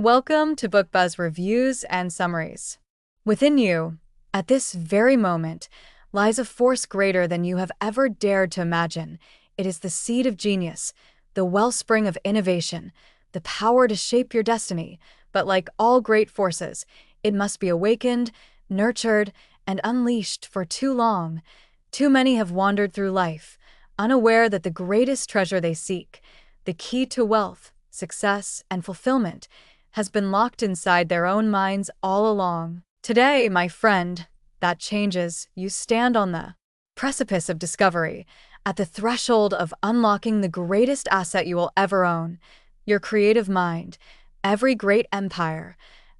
Welcome to BookBuzz Reviews and Summaries. Within you, at this very moment, lies a force greater than you have ever dared to imagine. It is the seed of genius, the wellspring of innovation, the power to shape your destiny. But like all great forces, it must be awakened, nurtured, and unleashed. For too long, too many have wandered through life, unaware that the greatest treasure they seek, the key to wealth, success, and fulfillment, has been locked inside their own minds all along. Today, my friend, that changes. You stand on the precipice of discovery, at the threshold of unlocking the greatest asset you will ever own, your creative mind. Every great empire,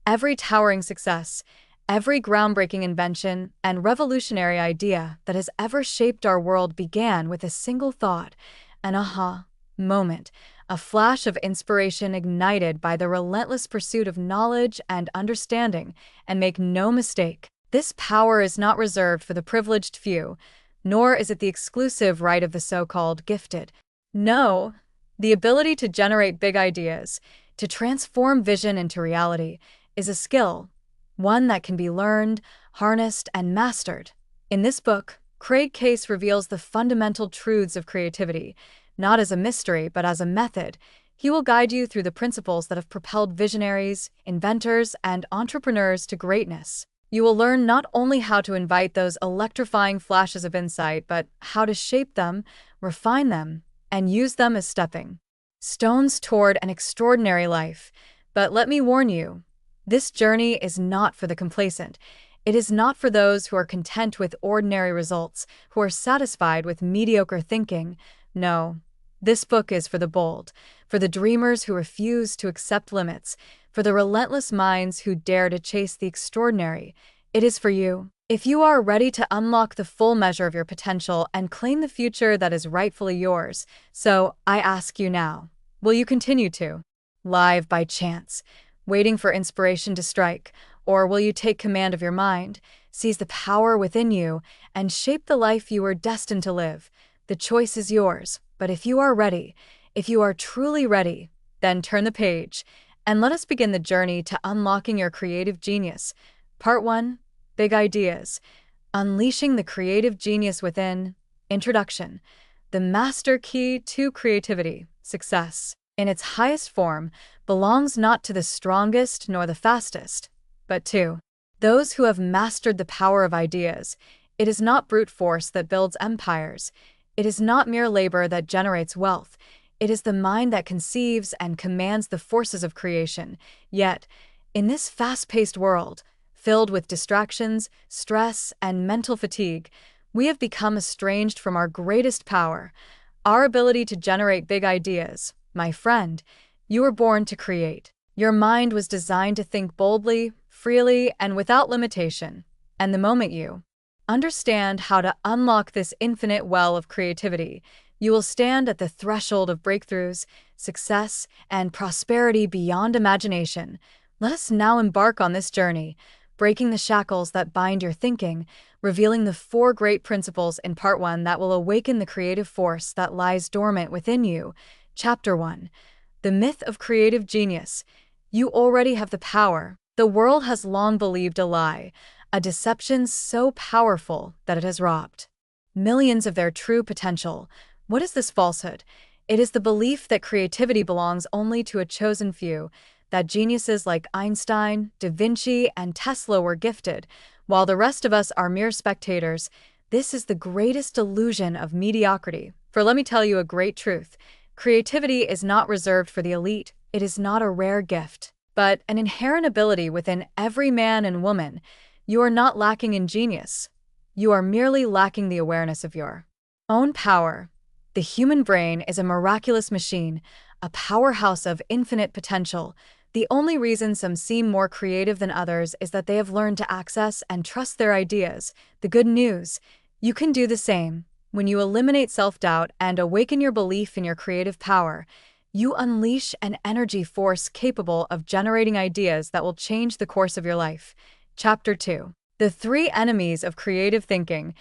every towering success, every groundbreaking invention and revolutionary idea that has ever shaped our world began with a single thought, an aha moment, a flash of inspiration ignited by the relentless pursuit of knowledge and understanding. And make no mistake, this power is not reserved for the privileged few, nor is it the exclusive right of the so-called gifted. No, the ability to generate big ideas, to transform vision into reality, is a skill, one that can be learned, harnessed, and mastered. In this book, Craig Case reveals the fundamental truths of creativity, not as a mystery, but as a method. He will guide you through the principles that have propelled visionaries, inventors, and entrepreneurs to greatness. You will learn not only how to invite those electrifying flashes of insight, but how to shape them, refine them, and use them as stepping stones toward an extraordinary life. But let me warn you, this journey is not for the complacent. It is not for those who are content with ordinary results, who are satisfied with mediocre thinking. No, this book is for the bold, for the dreamers who refuse to accept limits, for the relentless minds who dare to chase the extraordinary. It is for you, if you are ready to unlock the full measure of your potential and claim the future that is rightfully yours. So, I ask you now, will you continue to live by chance, waiting for inspiration to strike, or will you take command of your mind, seize the power within you, and shape the life you are destined to live? The choice is yours, but if you are ready, if you are truly ready, then turn the page, and let us begin the journey to unlocking your creative genius. Part 1. Big Ideas. Unleashing the creative genius within. Introduction. The master key to creativity, success, in its highest form, belongs not to the strongest nor the fastest, but to those who have mastered the power of ideas. It is not brute force that builds empires. It is not mere labor that generates wealth. It is the mind that conceives and commands the forces of creation. Yet, in this fast-paced world, filled with distractions, stress, and mental fatigue, we have become estranged from our greatest power, our ability to generate big ideas. My friend, you were born to create. Your mind was designed to think boldly, freely, and without limitation. And the moment you understand how to unlock this infinite well of creativity, you will stand at the threshold of breakthroughs, success, and prosperity beyond imagination. Let us now embark on this journey, breaking the shackles that bind your thinking, revealing the 4 great principles in Part 1 that will awaken the creative force that lies dormant within you. Chapter 1. The Myth of Creative Genius. You already have the power. The world has long believed a lie, a deception so powerful that it has robbed millions of their true potential. What is this falsehood? It is the belief that creativity belongs only to a chosen few, that geniuses like Einstein, Da Vinci, and Tesla were gifted, while the rest of us are mere spectators. This is the greatest illusion of mediocrity. For let me tell you a great truth. Creativity is not reserved for the elite. It is not a rare gift, but an inherent ability within every man and woman. You are not lacking in genius. You are merely lacking the awareness of your own power. The human brain is a miraculous machine, a powerhouse of infinite potential. The only reason some seem more creative than others is that they have learned to access and trust their ideas. The good news, you can do the same. When you eliminate self-doubt and awaken your belief in your creative power, you unleash an energy force capable of generating ideas that will change the course of your life. Chapter 2. The 3 Enemies of Creative Thinking,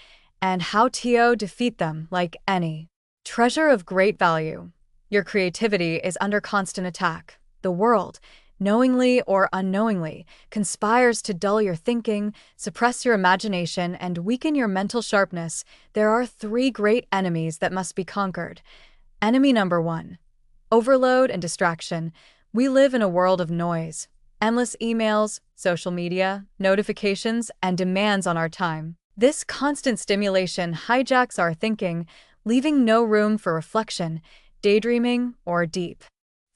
and How to Defeat Them. Like any treasure of great value, your creativity is under constant attack. The world, knowingly or unknowingly, conspires to dull your thinking, suppress your imagination, and weaken your mental sharpness, there are three great enemies that must be conquered. Enemy number one: overload and distraction. We live in a world of noise. Endless emails, social media, notifications, and demands on our time. This constant stimulation hijacks our thinking, leaving no room for reflection, daydreaming, or deep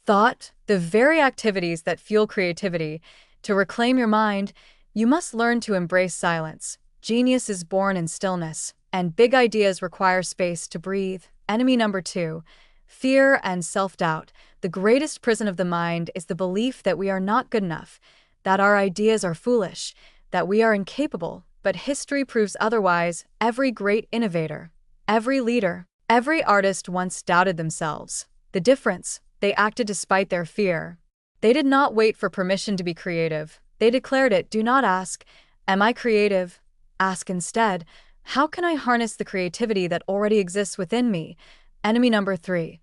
thought, the very activities that fuel creativity. To reclaim your mind, you must learn to embrace silence. Genius is born in stillness, and big ideas require space to breathe. Enemy number two: fear and self-doubt. The greatest prison of the mind is the belief that we are not good enough, that our ideas are foolish, that we are incapable. But history proves otherwise. Every great innovator, every leader, every artist once doubted themselves. The difference: they acted despite their fear. They did not wait for permission to be creative. They declared it. Do not ask, "Am I creative?" Ask instead, "How can I harness the creativity that already exists within me?" Enemy number three: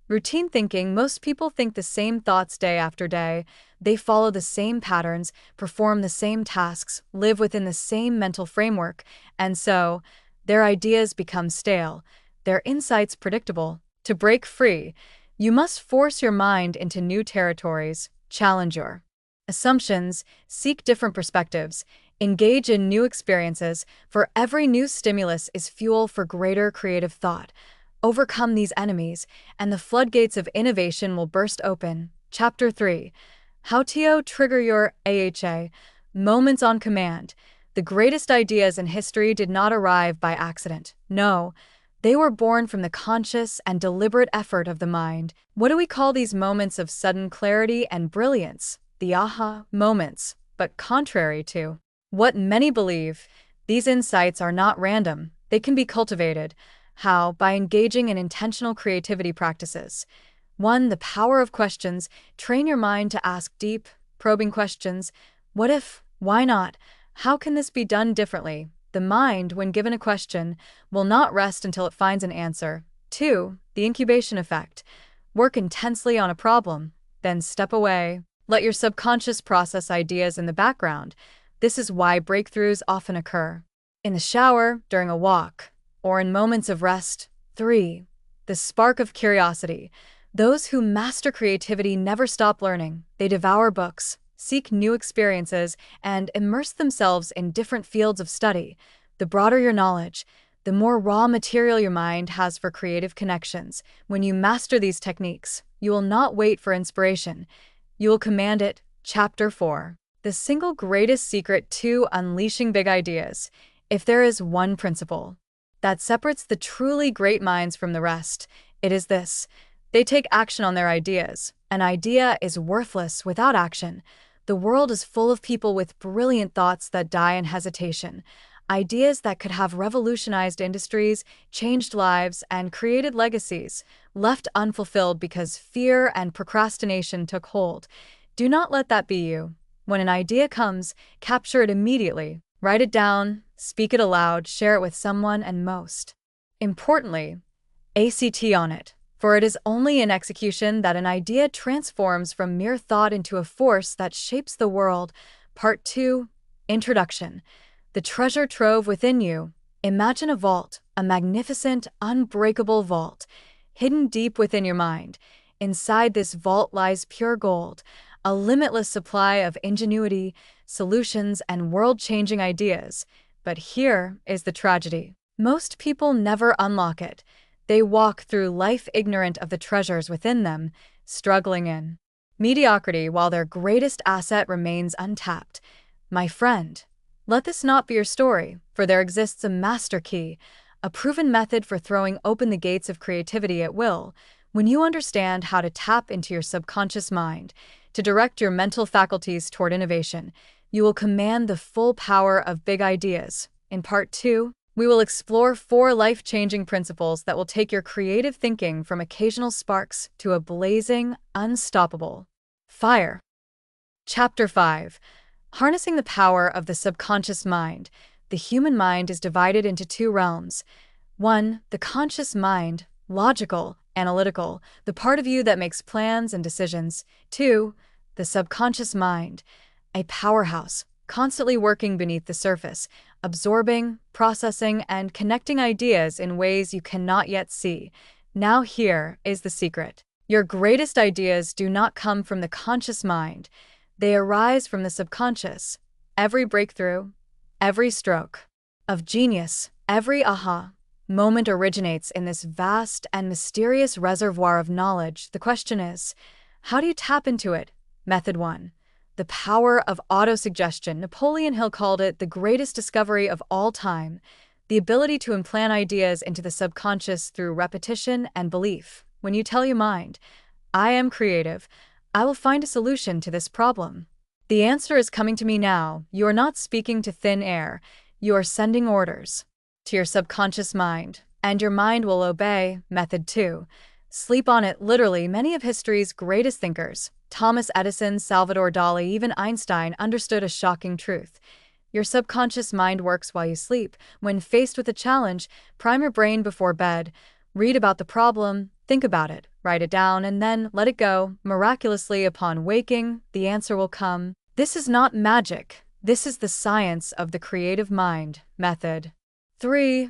routine thinking. Most people think the same thoughts day after day. They follow the same patterns, perform the same tasks, live within the same mental framework, and so their ideas become stale, their insights predictable. To break free, you must force your mind into new territories, challenge your assumptions, seek different perspectives, engage in new experiences, for every new stimulus is fuel for greater creative thought. Overcome these enemies, and the floodgates of innovation will burst open. Chapter 3: How to Trigger Your AHA. Moments on command. The greatest ideas in history did not arrive by accident. No, they were born from the conscious and deliberate effort of the mind. What do we call these moments of sudden clarity and brilliance? The aha moments. But contrary to what many believe, these insights are not random. They can be cultivated. How? By engaging in intentional creativity practices. 1. The power of questions. Train your mind to ask deep, probing questions. What if? Why not? How can this be done differently? The mind, when given a question, will not rest until it finds an answer. 2. The incubation effect. Work intensely on a problem, then step away. Let your subconscious process ideas in the background. This is why breakthroughs often occur in the shower, during a walk, or in moments of rest. 3. The spark of curiosity. Those who master creativity never stop learning. They devour books, seek new experiences, and immerse themselves in different fields of study. The broader your knowledge, the more raw material your mind has for creative connections. When you master these techniques, you will not wait for inspiration. You will command it. Chapter 4: The single greatest secret to unleashing big ideas. If there is one principle that separates the truly great minds from the rest, it is this: they take action on their ideas. An idea is worthless without action. The world is full of people with brilliant thoughts that die in hesitation. Ideas that could have revolutionized industries, changed lives, and created legacies, left unfulfilled because fear and procrastination took hold. Do not let that be you. When an idea comes, capture it immediately. Write it down, speak it aloud, share it with someone, and most importantly, act on it. For it is only in execution that an idea transforms from mere thought into a force that shapes the world. Part 2: Introduction. The treasure trove within you. Imagine a vault, a magnificent, unbreakable vault, hidden deep within your mind. Inside this vault lies pure gold, a limitless supply of ingenuity, solutions, and world-changing ideas. But here is the tragedy. Most people never unlock it. They walk through life ignorant of the treasures within them, struggling in mediocrity while their greatest asset remains untapped. My friend, let this not be your story, for there exists a master key, a proven method for throwing open the gates of creativity at will. When you understand how to tap into your subconscious mind, to direct your mental faculties toward innovation, you will command the full power of big ideas. In Part 2, we will explore 4 life-changing principles that will take your creative thinking from occasional sparks to a blazing, unstoppable fire. Chapter 5: Harnessing the power of the subconscious mind. The human mind is divided into 2 realms. 1. The conscious mind, logical, analytical, the part of you that makes plans and decisions. 2. The subconscious mind, a powerhouse, constantly working beneath the surface, absorbing, processing, and connecting ideas in ways you cannot yet see. Now here is the secret. Your greatest ideas do not come from the conscious mind. They arise from the subconscious. Every breakthrough, every stroke of genius, every aha moment originates in this vast and mysterious reservoir of knowledge. The question is, how do you tap into it? Method 1. The power of autosuggestion. Napoleon Hill called it the greatest discovery of all time, the ability to implant ideas into the subconscious through repetition and belief. When you tell your mind, I am creative, I will find a solution to this problem. The answer is coming to me now. You are not speaking to thin air. You are sending orders to your subconscious mind, and your mind will obey. Method 2. Sleep on it. Literally, many of history's greatest thinkers, Thomas Edison, Salvador Dali, even Einstein, understood a shocking truth. Your subconscious mind works while you sleep. When faced with a challenge, prime your brain before bed. Read about the problem, think about it, write it down, and then let it go. Miraculously, upon waking, the answer will come. This is not magic. This is the science of the creative mind. Method 3.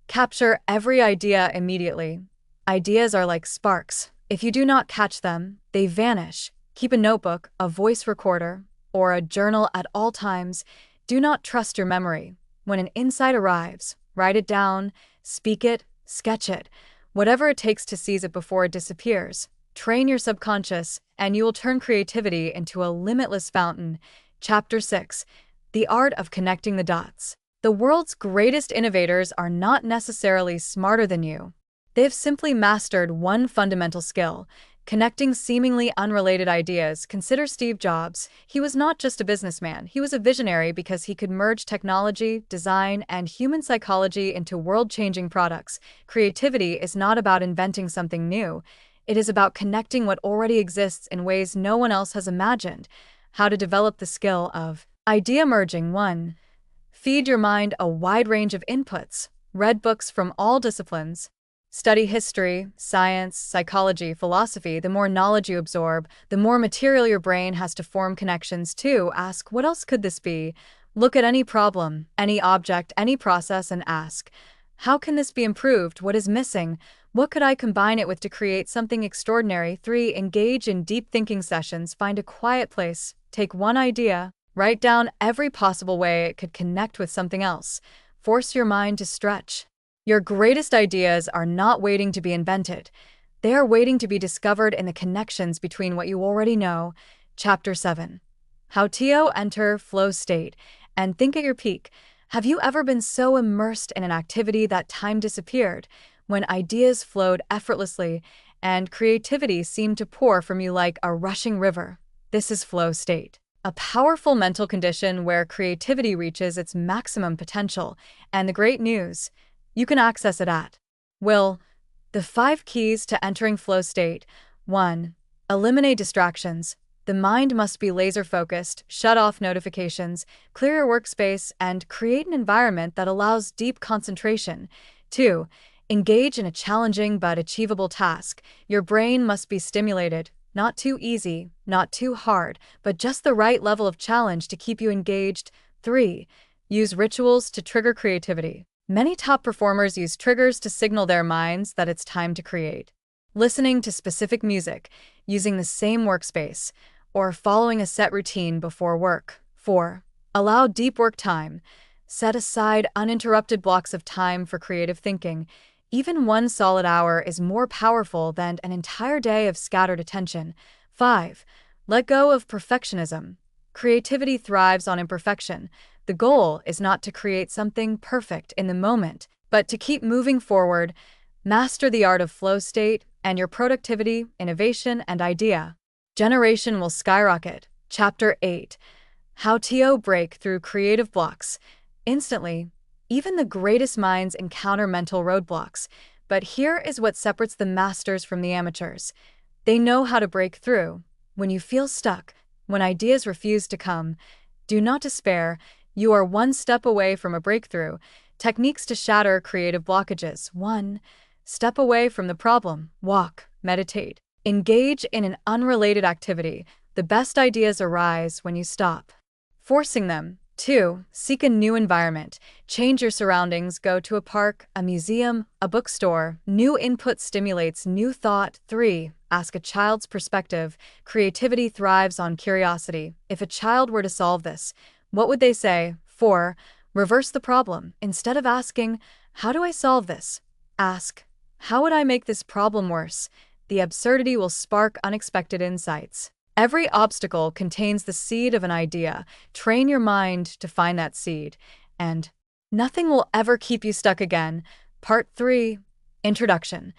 Capture every idea immediately. Ideas are like sparks. If you do not catch them, they vanish. Keep a notebook, a voice recorder, or a journal at all times. Do not trust your memory. When an insight arrives, write it down, speak it, sketch it, whatever it takes to seize it before it disappears. Train your subconscious, and you will turn creativity into a limitless fountain. Chapter 6. The Art of Connecting the Dots. The world's greatest innovators are not necessarily smarter than you. They have simply mastered one fundamental skill: connecting seemingly unrelated ideas. Consider Steve Jobs. He was not just a businessman, he was a visionary because he could merge technology, design, and human psychology into world-changing products. Creativity is not about inventing something new. It is about connecting what already exists in ways no one else has imagined. How to develop the skill of idea merging. 1. Feed your mind a wide range of inputs. Read books from all disciplines. Study history, science, psychology, philosophy. The more knowledge you absorb, the more material your brain has to form connections to. Ask, what else could this be? Look at any problem, any object, any process, and ask, how can this be improved? What is missing? What could I combine it with to create something extraordinary? 3. Engage in deep thinking sessions. Find a quiet place. Take one idea. Write down every possible way it could connect with something else. Force your mind to stretch. Your greatest ideas are not waiting to be invented. They are waiting to be discovered in the connections between what you already know. Chapter 7. How to enter flow state and think at your peak. Have you ever been so immersed in an activity that time disappeared, when ideas flowed effortlessly and creativity seemed to pour from you like a rushing river? This is flow state, a powerful mental condition where creativity reaches its maximum potential. And the great news, you can access it at will. The 5 keys to entering flow state. 1. Eliminate distractions. The mind must be laser-focused, shut off notifications, clear your workspace, and create an environment that allows deep concentration. 2. Engage in a challenging but achievable task. Your brain must be stimulated. Not too easy, not too hard, but just the right level of challenge to keep you engaged. 3. Use rituals to trigger creativity. Many top performers use triggers to signal their minds that it's time to create. Listening to specific music, using the same workspace, or following a set routine before work. 4. Allow deep work time. Set aside uninterrupted blocks of time for creative thinking. Even one solid hour is more powerful than an entire day of scattered attention. 5. Let go of perfectionism. Creativity thrives on imperfection. The goal is not to create something perfect in the moment, but to keep moving forward. Master the art of flow state, and your productivity, innovation, and idea generation will skyrocket. Chapter 8. How to break through creative blocks. Instantly, even the greatest minds encounter mental roadblocks, but here is what separates the masters from the amateurs. They know how to break through. When you feel stuck, when ideas refuse to come, do not despair. You are one step away from a breakthrough. Techniques to shatter creative blockages. 1. Step away from the problem. Walk, meditate. Engage in an unrelated activity. The best ideas arise when you stop forcing them. 2. Seek a new environment. Change your surroundings. Go to a park, a museum, a bookstore. New input stimulates new thought. 3. Ask a child's perspective. Creativity thrives on curiosity. If a child were to solve this, what would they say? 4. Reverse the problem. Instead of asking, "How do I solve this?" ask, "How would I make this problem worse?" The absurdity will spark unexpected insights. Every obstacle contains the seed of an idea. Train your mind to find that seed, and nothing will ever keep you stuck again. Part 3. Introduction.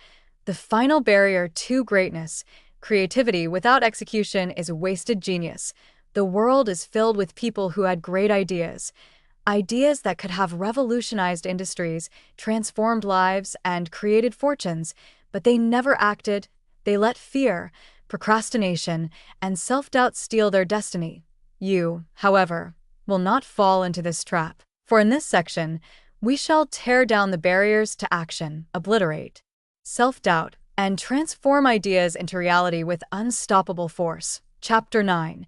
The final barrier to greatness. Creativity without execution is wasted genius. The world is filled with people who had great ideas. Ideas that could have revolutionized industries, transformed lives, and created fortunes, but they never acted. They let fear, procrastination, and self-doubt steal their destiny. You, however, will not fall into this trap. For in this section, we shall tear down the barriers to action, obliterate self-doubt, and transform ideas into reality with unstoppable force. Chapter 9.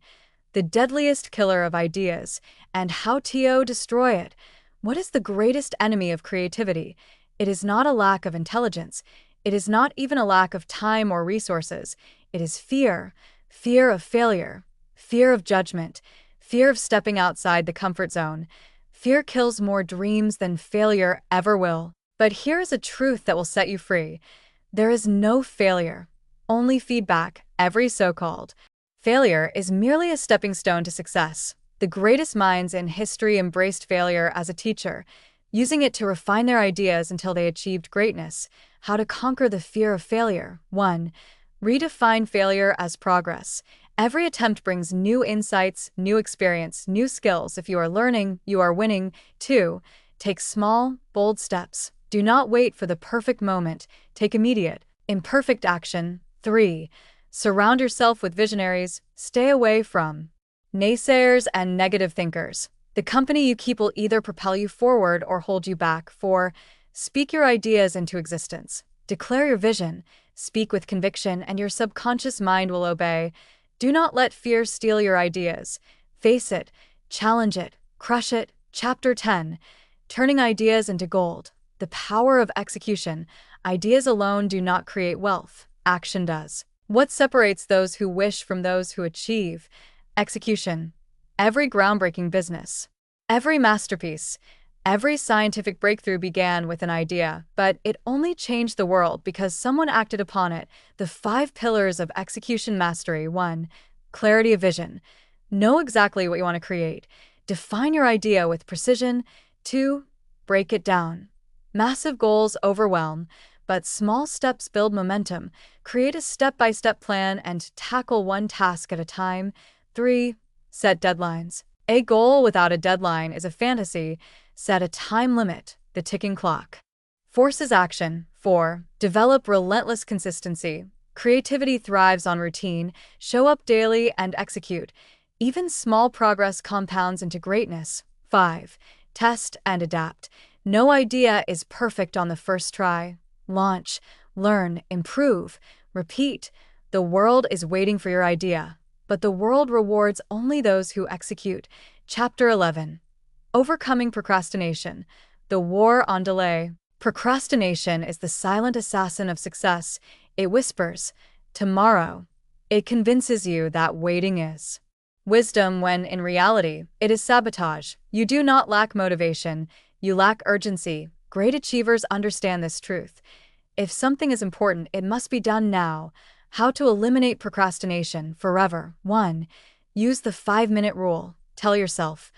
The deadliest killer of ideas, and how to destroy it. What is the greatest enemy of creativity? It is not a lack of intelligence. It is not even a lack of time or resources. It is fear. Fear of failure. Fear of judgment. Fear of stepping outside the comfort zone. Fear kills more dreams than failure ever will. But here is a truth that will set you free. There is no failure, only feedback. Every so-called failure is merely a stepping stone to success. The greatest minds in history embraced failure as a teacher, using it to refine their ideas until they achieved greatness. How to conquer the fear of failure. 1. Redefine failure as progress. Every attempt brings new insights, new experience, new skills. If you are learning, you are winning. 2. Take small, bold steps. Do not wait for the perfect moment. Take immediate, imperfect action. 3. Surround yourself with visionaries. Stay away from naysayers and negative thinkers. The company you keep will either propel you forward or hold you back. 4. Speak your ideas into existence. Declare your vision. Speak with conviction, and your subconscious mind will obey. Do not let fear steal your ideas. Face it, challenge it, crush it. Chapter 10. Turning ideas into gold. The power of execution. Ideas alone do not create wealth. Action does. What separates those who wish from those who achieve? Execution. Every groundbreaking business, every masterpiece, every scientific breakthrough began with an idea, but it only changed the world because someone acted upon it. The 5 pillars of execution mastery. 1. Clarity of vision. Know exactly what you want to create. Define your idea with precision. 2. Break it down. Massive goals overwhelm, but small steps build momentum. Create a step-by-step plan and tackle one task at a time. 3. Set deadlines. A goal without a deadline is a fantasy. Set a time limit, the ticking clock forces action. 4. Develop relentless consistency. Creativity thrives on routine. Show up daily and execute. Even small progress compounds into greatness. 5. Test and adapt. No idea is perfect on the first try. Launch, learn, improve, repeat. The world is waiting for your idea, but the world rewards only those who execute. Chapter 11. Overcoming procrastination. The war on delay. Procrastination is the silent assassin of success. It whispers, "Tomorrow." It convinces you that waiting is wisdom when, in reality, it is sabotage. You do not lack motivation. You lack urgency. Great achievers understand this truth. If something is important, it must be done now. How to eliminate procrastination forever. 1. Use the 5-minute rule. Tell yourself,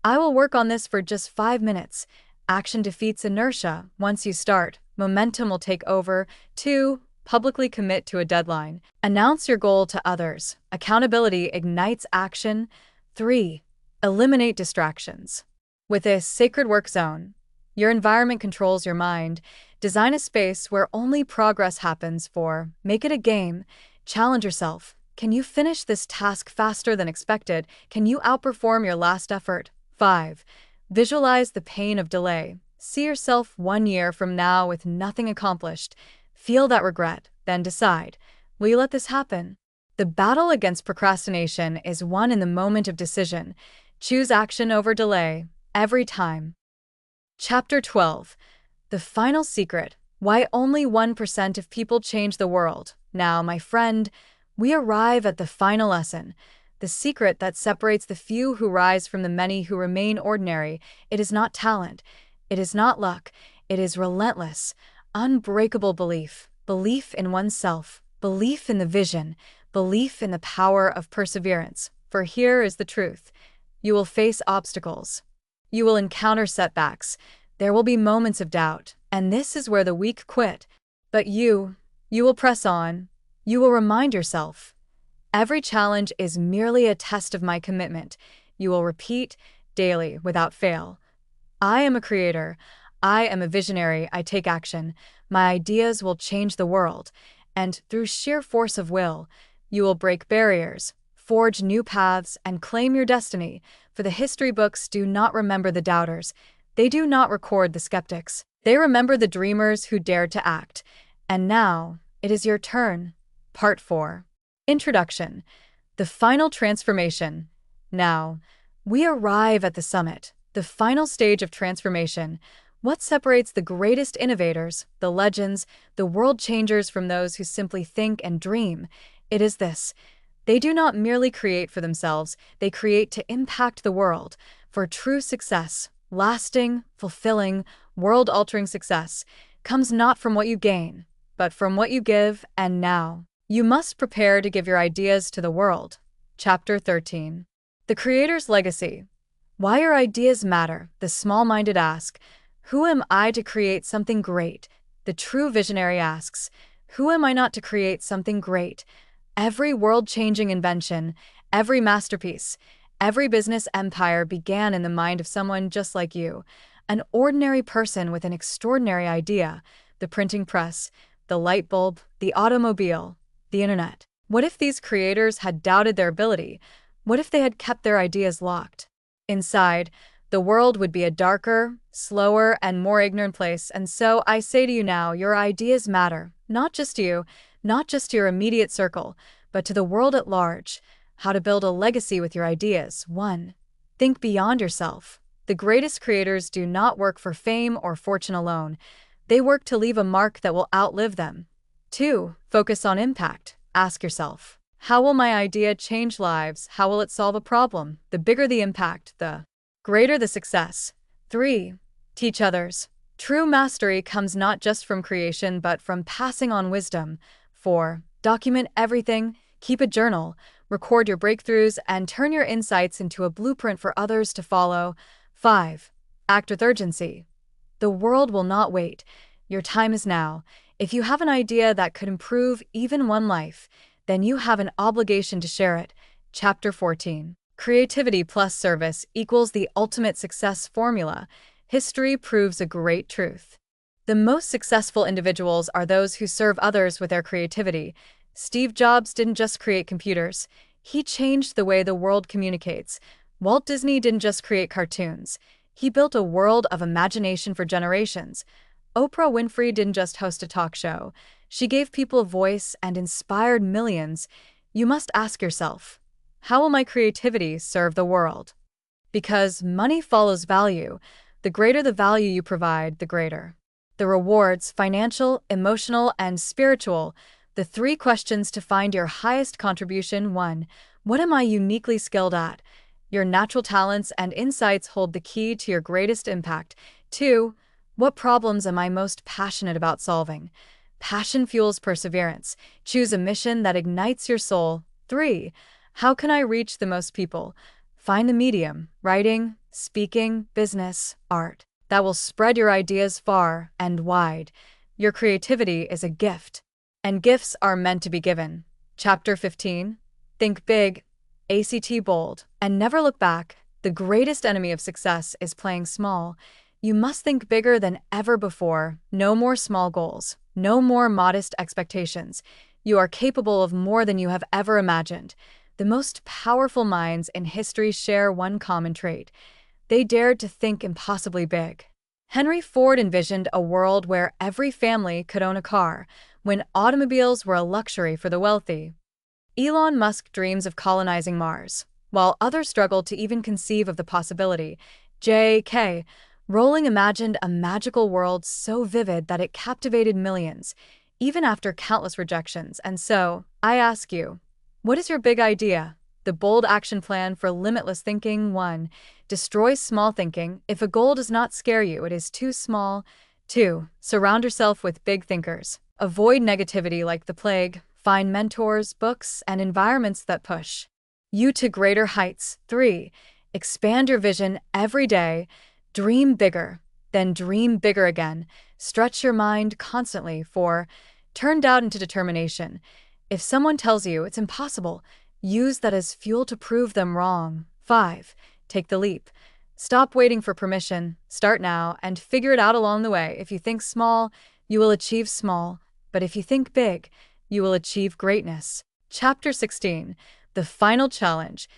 "I will work on this for just 5 minutes." Action defeats inertia. Once you start, momentum will take over. 2. Publicly commit to a deadline. Announce your goal to others. Accountability ignites action. 3. Eliminate distractions. With a sacred work zone, your environment controls your mind. Design a space where only progress happens. 4. Make it a game. Challenge yourself. Can you finish this task faster than expected? Can you outperform your last effort? 5. Visualize the pain of delay. See yourself 1 year from now with nothing accomplished. Feel that regret, then decide, will you let this happen? The battle against procrastination is won in the moment of decision. Choose action over delay, every time. Chapter 12. The Final Secret: Why Only 1% of People Change the World. Now, my friend, we arrive at the final lesson. The secret that separates the few who rise from the many who remain ordinary. It is not talent. It is not luck. It is relentless, unbreakable belief. Belief in oneself. Belief in the vision. Belief in the power of perseverance. For here is the truth. You will face obstacles. You will encounter setbacks. There will be moments of doubt, and this is where the weak quit. But you will press on. You will remind yourself, every challenge is merely a test of my commitment. You will repeat daily without fail. I am a creator. I am a visionary. I take action. My ideas will change the world. And through sheer force of will, you will break barriers, forge new paths, and claim your destiny. For the history books do not remember the doubters. They do not record the skeptics. They remember the dreamers who dared to act. And now, it is your turn. Part 4. Introduction. The Final Transformation. Now, we arrive at the summit, the final stage of transformation. What separates the greatest innovators, the legends, the world changers from those who simply think and dream? It is this: they do not merely create for themselves, they create to impact the world. For true success, lasting, fulfilling, world-altering success, comes not from what you gain, but from what you give. And now, you must prepare to give your ideas to the world. Chapter 13. The Creator's Legacy. Why your ideas matter. The small-minded ask, who am I to create something great? The true visionary asks, who am I not to create something great? Every world-changing invention, every masterpiece, every business empire began in the mind of someone just like you, an ordinary person with an extraordinary idea. The printing press, the light bulb, the automobile, the internet. What if these creators had doubted their ability? What if they had kept their ideas locked inside? The world would be a darker, slower, and more ignorant place. And so I say to you now, your ideas matter, not just to you, not just to your immediate circle, but to the world at large. How to build a legacy with your ideas. 1. Think beyond yourself. The greatest creators do not work for fame or fortune alone. They work to leave a mark that will outlive them. 2. Focus on impact. Ask yourself, how will my idea change lives? How will it solve a problem? The bigger the impact, the greater the success. 3. Teach others. True mastery comes not just from creation but from passing on wisdom. 4. Document everything. Keep a journal. Record your breakthroughs and turn your insights into a blueprint for others to follow. 5. Act with urgency. The world will not wait. Your time is now. If you have an idea that could improve even one life, then you have an obligation to share it. Chapter 14. Creativity plus service equals the ultimate success formula. History proves a great truth. The most successful individuals are those who serve others with their creativity. Steve Jobs didn't just create computers. He changed the way the world communicates. Walt Disney didn't just create cartoons. He built a world of imagination for generations. Oprah Winfrey didn't just host a talk show. She gave people a voice and inspired millions. You must ask yourself, how will my creativity serve the world? Because money follows value. The greater the value you provide, the greater the rewards: financial, emotional, and spiritual. The 3 questions to find your highest contribution. 1. What am I uniquely skilled at? Your natural talents and insights hold the key to your greatest impact. 2. What problems am I most passionate about solving? Passion fuels perseverance. Choose a mission that ignites your soul. 3. How can I reach the most people? Find the medium: writing, speaking, business, art, that will spread your ideas far and wide. Your creativity is a gift, and gifts are meant to be given. Chapter 15. Think big, act bold, and never look back. The greatest enemy of success is playing small. You must think bigger than ever before. No more small goals. No more modest expectations. You are capable of more than you have ever imagined. The most powerful minds in history share one common trait: they dared to think impossibly big. Henry Ford envisioned a world where every family could own a car, when automobiles were a luxury for the wealthy. Elon Musk dreams of colonizing Mars, while others struggle to even conceive of the possibility. J.K. Rowling imagined a magical world so vivid that it captivated millions, even after countless rejections. And so, I ask you, what is your big idea? The bold action plan for limitless thinking. 1. Destroy small thinking. If a goal does not scare you, it is too small. 2. Surround yourself with big thinkers. Avoid negativity like the plague. Find mentors, books, and environments that push you to greater heights. 3. Expand your vision every day. Dream bigger, then dream bigger again. Stretch your mind constantly. 4. Turn doubt into determination. If someone tells you it's impossible, use that as fuel to prove them wrong. 5. Take the leap. Stop waiting for permission. Start now and figure it out along the way. If you think small, you will achieve small. But if you think big, you will achieve greatness. Chapter 16. The final challenge.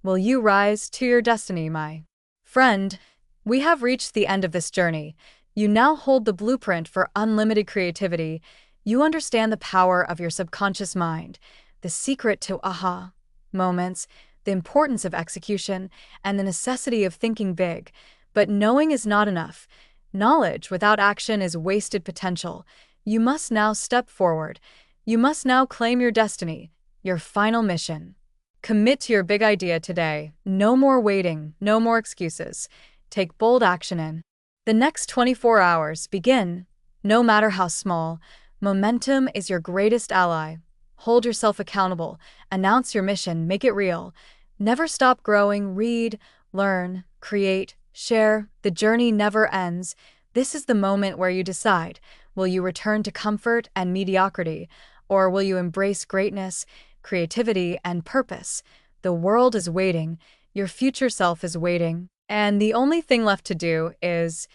Will you rise to your destiny, my friend? We have reached the end of this journey. You now hold the blueprint for unlimited creativity. You understand the power of your subconscious mind, the secret to aha moments, the importance of execution, and the necessity of thinking big. But knowing is not enough. Knowledge without action is wasted potential. You must now step forward. You must now claim your destiny, your final mission. Commit to your big idea today. No more waiting, no more excuses. Take bold action in the next 24 hours. Begin, no matter how small. Momentum is your greatest ally. Hold yourself accountable. Announce your mission. Make it real. Never stop growing. Read, learn, create, share. The journey never ends. This is the moment where you decide. Will you return to comfort and mediocrity, or will you embrace greatness, creativity, and purpose? The world is waiting. Your future self is waiting. And the only thing left to do is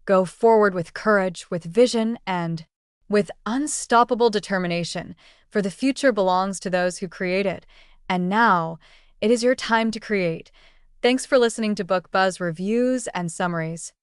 go forward with courage, with vision, and with unstoppable determination, for the future belongs to those who create it. And now, it is your time to create. Thanks for listening to Book Buzz reviews and summaries.